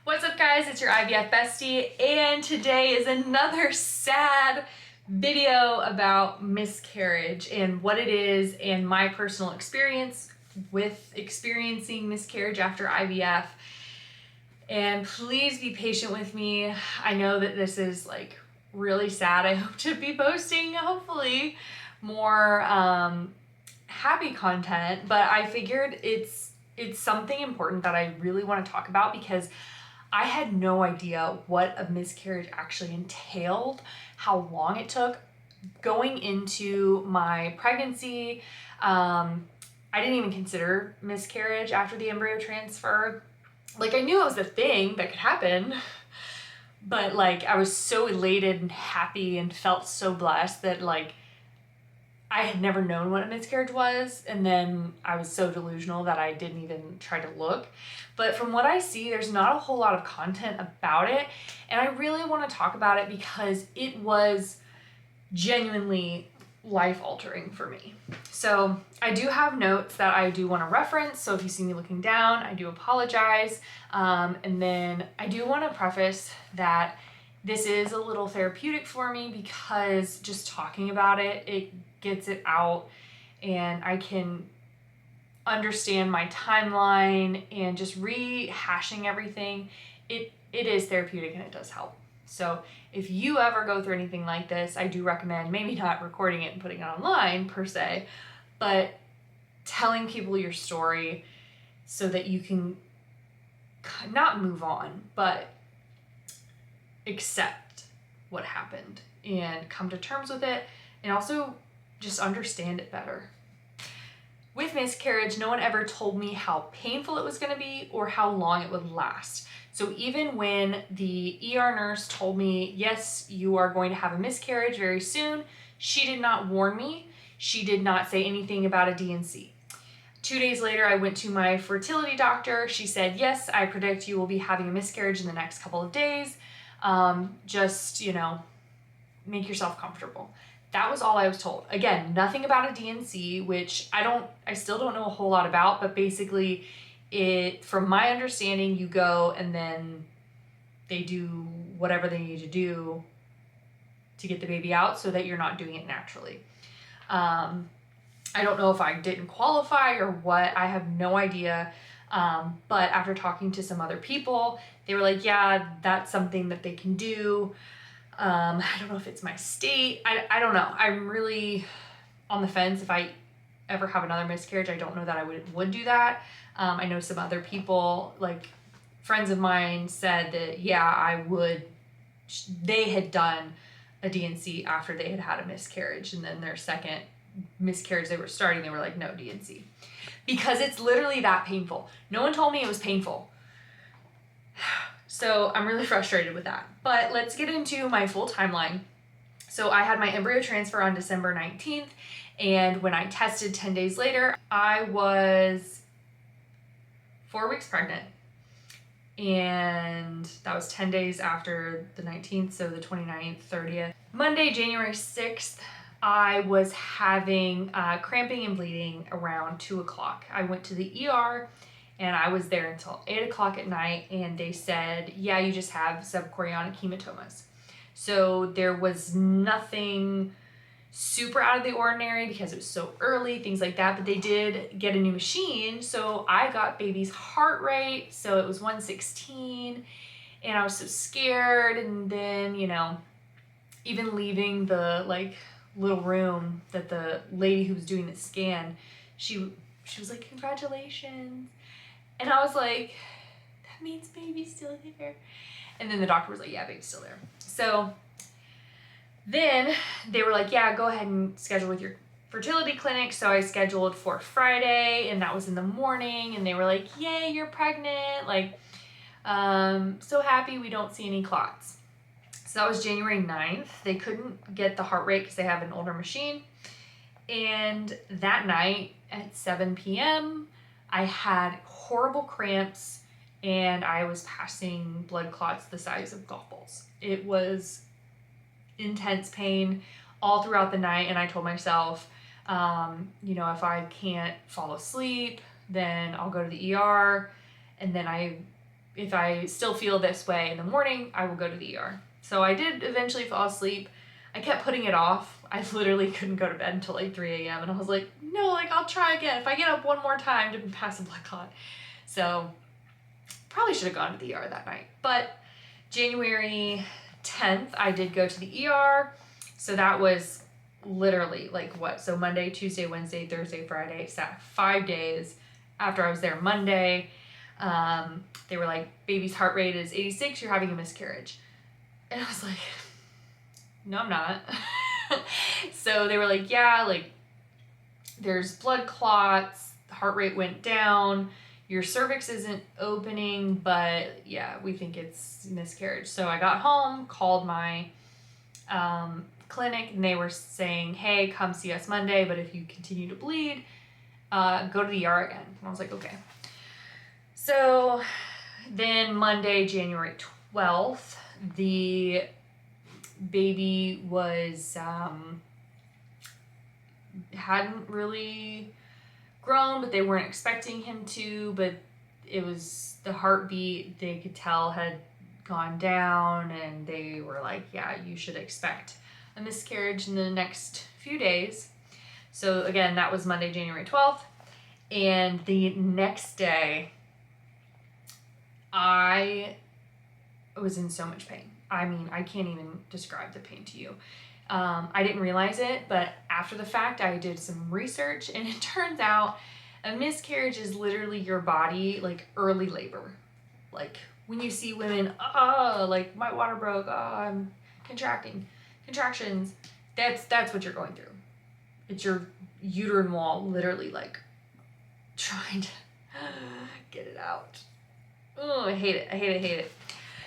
What's up, guys? It's your IVF bestie, and today is another sad video about miscarriage and what it is and my personal experience with experiencing miscarriage after IVF. And please be patient with me. I know that this is like really sad. I hope to be posting hopefully more happy content, but I figured it's something important that I really want to talk about because I had no idea what a miscarriage actually entailed, how long it took. Going into my pregnancy, I didn't even consider miscarriage after the embryo transfer. Like, I knew it was a thing that could happen, but like I was so elated and happy and felt so blessed that like I had never known what a miscarriage was, and then I was so delusional that I didn't even try to look. But from what I see, there's not a whole lot of content about it, and I really want to talk about it because it was genuinely life-altering for me. So I do have notes that I do want to reference, so if you see me looking down, I do apologize. And then I do want to preface that this is a little therapeutic for me because just talking about it, it gets it out and I can understand my timeline, and just rehashing everything. It is therapeutic and it does help. So if you ever go through anything like this, I do recommend maybe not recording it and putting it online per se, but telling people your story so that you can not move on, but accept what happened and come to terms with it, and also just understand it better. With miscarriage, no one ever told me how painful it was going to be or how long it would last. So even when the ER nurse told me, yes, you are going to have a miscarriage very soon, she did not warn me. She did not say anything about a D&C. 2 days later, I went to my fertility doctor. She said, yes, I predict you will be having a miscarriage in the next couple of days. Just, make yourself comfortable. That was all I was told. Again, nothing about a D&C, which I still don't know a whole lot about, but basically from my understanding, you go and then they do whatever they need to do to get the baby out so that you're not doing it naturally. I don't know if I didn't qualify or what. I have no idea. But after talking to some other people, they were like, yeah, that's something that they can do. I don't know if it's my state. I don't know. I'm really on the fence. If I ever have another miscarriage, I don't know that I would do that. I know some other people, like friends of mine, said that, yeah, I would. They had done a D&C after they had had a miscarriage, and then their second miscarriage they were starting, they were like, no D&C. Because it's literally that painful. No one told me it was painful. So I'm really frustrated with that. But let's get into my full timeline. So I had my embryo transfer on December 19th, and when I tested 10 days later, I was 4 weeks pregnant. And that was 10 days after the 19th, so the 29th, 30th. Monday, January 6th, I was having cramping and bleeding around 2 o'clock. I went to the ER and I was there until 8 o'clock at night, and they said, yeah, you just have subchorionic hematomas. So there was nothing super out of the ordinary because it was so early, things like that, but they did get a new machine. So I got baby's heart rate, so it was 116, and I was so scared. And then, even leaving the like little room, that the lady who was doing the scan, she was like, congratulations. And I was like, that means baby's still there. And then the doctor was like, yeah, baby's still there. So then they were like, yeah, go ahead and schedule with your fertility clinic. So I scheduled for Friday, and that was in the morning, and they were like, yay, you're pregnant. Like, so happy we don't see any clots. So that was January 9th. They couldn't get the heart rate because they have an older machine. And that night at 7 p.m., I had horrible cramps, and I was passing blood clots the size of golf balls. It was intense pain all throughout the night, and I told myself, if I can't fall asleep, then I'll go to the ER. And then I if I still feel this way in the morning, I will go to the ER. So I did eventually fall asleep. I kept putting it off. I literally couldn't go to bed until like 3 a.m. and I was like, no, like I'll try again. If I get up one more time to pass a blood clot. So probably should have gone to the ER that night. But January 10th, I did go to the ER. So that was literally like what? So Monday, Tuesday, Wednesday, Thursday, Friday, Saturday, 5 days after I was there Monday. They were like, baby's heart rate is 86, you're having a miscarriage. And I was like, no, I'm not. So they were like, yeah, like there's blood clots, the heart rate went down, your cervix isn't opening, but yeah, we think it's miscarriage. So I got home, called my clinic, and they were saying, hey, come see us Monday, but if you continue to bleed, go to the ER again. And I was like, okay. So then Monday, January 12th, the baby was, hadn't really grown, but they weren't expecting him to, but it was the heartbeat, they could tell had gone down, and they were like, yeah, you should expect a miscarriage in the next few days. So again, that was Monday, January 12th. And the next day, I was in so much pain. I mean, I can't even describe the pain to you. I didn't realize it, but after the fact, I did some research, and it turns out a miscarriage is literally your body, like early labor. Like when you see women, like my water broke, I'm contractions, that's what you're going through. It's your uterine wall literally like trying to get it out. Oh, I hate it.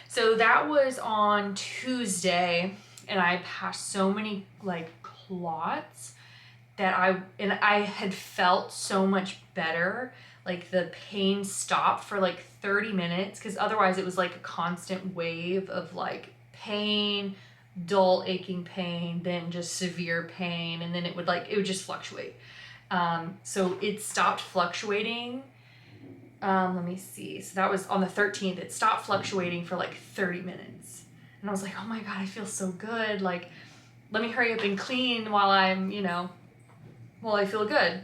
So that was on Tuesday, and I passed so many like clots that I had felt so much better. Like the pain stopped for like 30 minutes, because otherwise it was like a constant wave of like pain, dull aching pain, then just severe pain, and then it would just fluctuate. So it stopped fluctuating. Let me see. So that was on the 13th. It stopped fluctuating for like 30 minutes. And I was like, oh my God, I feel so good. Like, let me hurry up and clean while I feel good.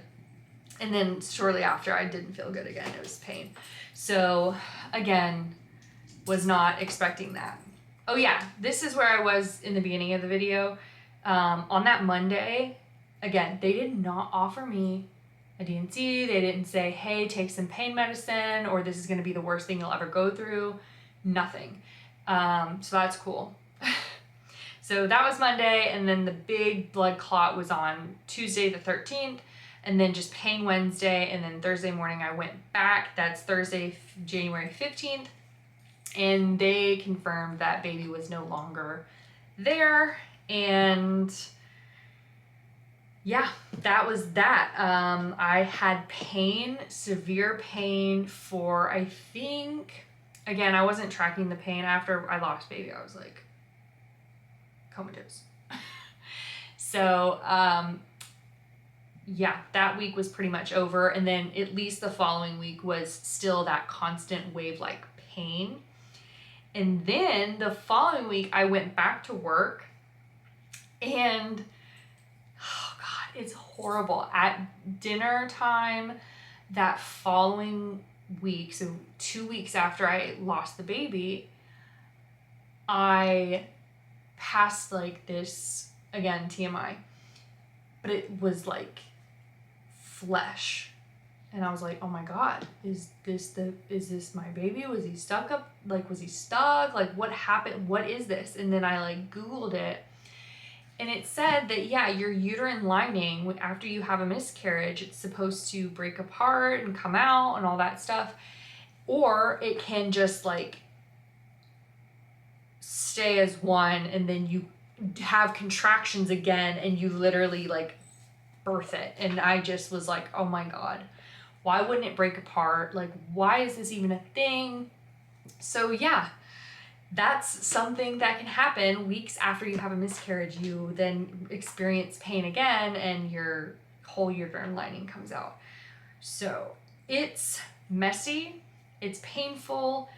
And then shortly after, I didn't feel good again. It was pain. So again, was not expecting that. Oh yeah, this is where I was in the beginning of the video. On that Monday, again, they did not offer me a D&C. They didn't say, hey, take some pain medicine, or this is going to be the worst thing you'll ever go through. Nothing. So that's cool. So that was Monday, and then the big blood clot was on Tuesday the 13th, and then just pain Wednesday, and then Thursday morning I went back. That's Thursday, January 15th, and they confirmed that baby was no longer there, and yeah, that was that. I had pain, severe pain for, I think, again, I wasn't tracking the pain after I lost baby. I was like comatose. So, yeah, that week was pretty much over. And then at least the following week was still that constant wave-like pain. And then the following week I went back to work, and oh God, it's horrible. At dinner time that following week, so 2 weeks after I lost the baby, I passed like this, again, TMI, but it was like flesh. And I was like, oh my God, is this my baby? Was he stuck up? Like, was he stuck? Like, what happened? What is this? And then I like Googled it, and it said that, yeah, your uterine lining, after you have a miscarriage, it's supposed to break apart and come out and all that stuff. Or it can just like stay as one, and then you have contractions again, and you literally like birth it. And I just was like, oh my God, why wouldn't it break apart? Like, why is this even a thing? So yeah, that's something that can happen weeks after you have a miscarriage. You then experience pain again, and your whole uterine lining comes out. So it's messy, it's painful,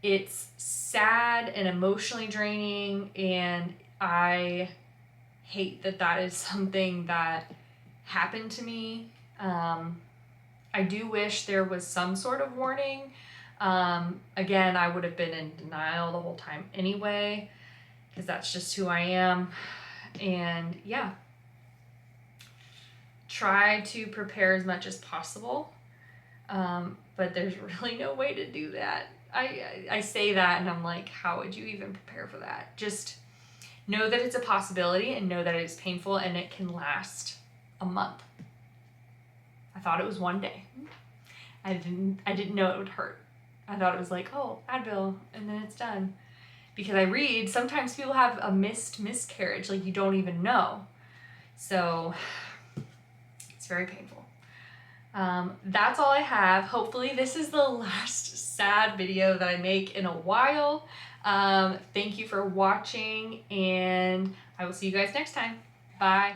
It's sad and emotionally draining, and I hate that that is something that happened to me. I do wish there was some sort of warning. Again, I would have been in denial the whole time anyway, because that's just who I am. And yeah, try to prepare as much as possible. But there's really no way to do that. I say that and I'm like, how would you even prepare for that? Just know that it's a possibility and know that it is painful and it can last a month. I thought it was one day. I didn't know it would hurt. I thought it was like, oh, Advil, and then it's done. Because I read, sometimes people have a miscarriage, like you don't even know. So it's very painful. That's all I have. Hopefully this is the last sad video that I make in a while. Thank you for watching, and I will see you guys next time. Bye.